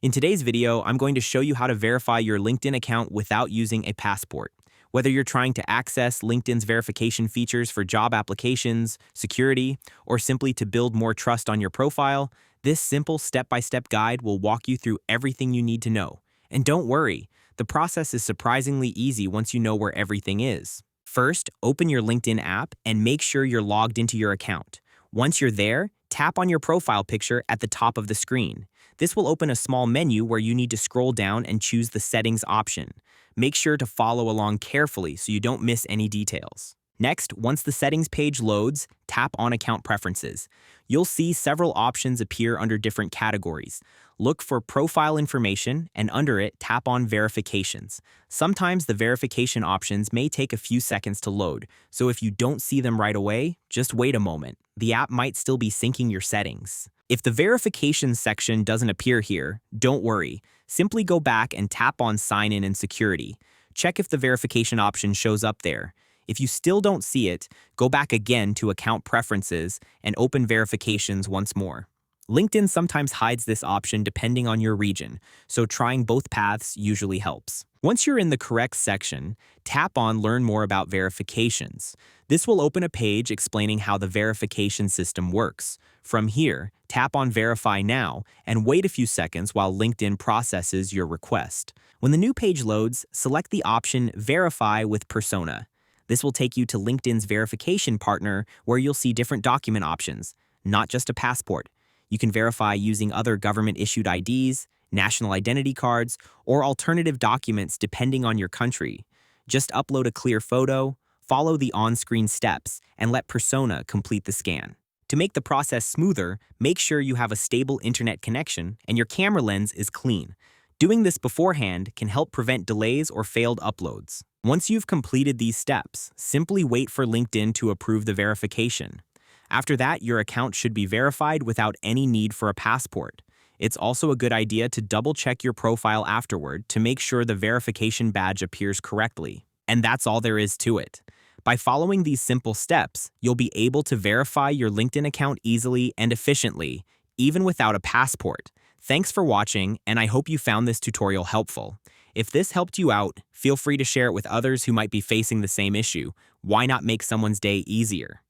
In today's video, I'm going to show you how to verify your LinkedIn account without using a passport. Whether you're trying to access LinkedIn's verification features for job applications, security, or simply to build more trust on your profile, this simple step-by-step guide will walk you through everything you need to know. And don't worry, the process is surprisingly easy once you know where everything is. First, open your LinkedIn app and make sure you're logged into your account. Once you're there, tap on your profile picture at the top of the screen. This will open a small menu where you need to scroll down and choose the Settings option. Make sure to follow along carefully so you don't miss any details. Next, once the Settings page loads, tap on Account Preferences. You'll see several options appear under different categories. Look for Profile Information, and under it, tap on Verifications. Sometimes the verification options may take a few seconds to load, so if you don't see them right away, just wait a moment. The app might still be syncing your settings. If the verification section doesn't appear here, don't worry. Simply go back and tap on Sign In and Security. Check if the verification option shows up there. If you still don't see it, go back again to Account Preferences and open Verifications once more. LinkedIn sometimes hides this option depending on your region, so trying both paths usually helps. Once you're in the correct section, tap on Learn More About Verifications. This will open a page explaining how the verification system works. From here, tap on Verify Now and wait a few seconds while LinkedIn processes your request. When the new page loads, select the option Verify with Persona. This will take you to LinkedIn's verification partner where you'll see different document options, not just a passport. You can verify using other government-issued IDs, national identity cards, or alternative documents depending on your country. Just upload a clear photo, follow the on-screen steps, and let Persona complete the scan. To make the process smoother, make sure you have a stable internet connection and your camera lens is clean. Doing this beforehand can help prevent delays or failed uploads. Once you've completed these steps, simply wait for LinkedIn to approve the verification. After that, your account should be verified without any need for a passport. It's also a good idea to double-check your profile afterward to make sure the verification badge appears correctly. And that's all there is to it. By following these simple steps, you'll be able to verify your LinkedIn account easily and efficiently, even without a passport. Thanks for watching, and I hope you found this tutorial helpful. If this helped you out, feel free to share it with others who might be facing the same issue. Why not make someone's day easier?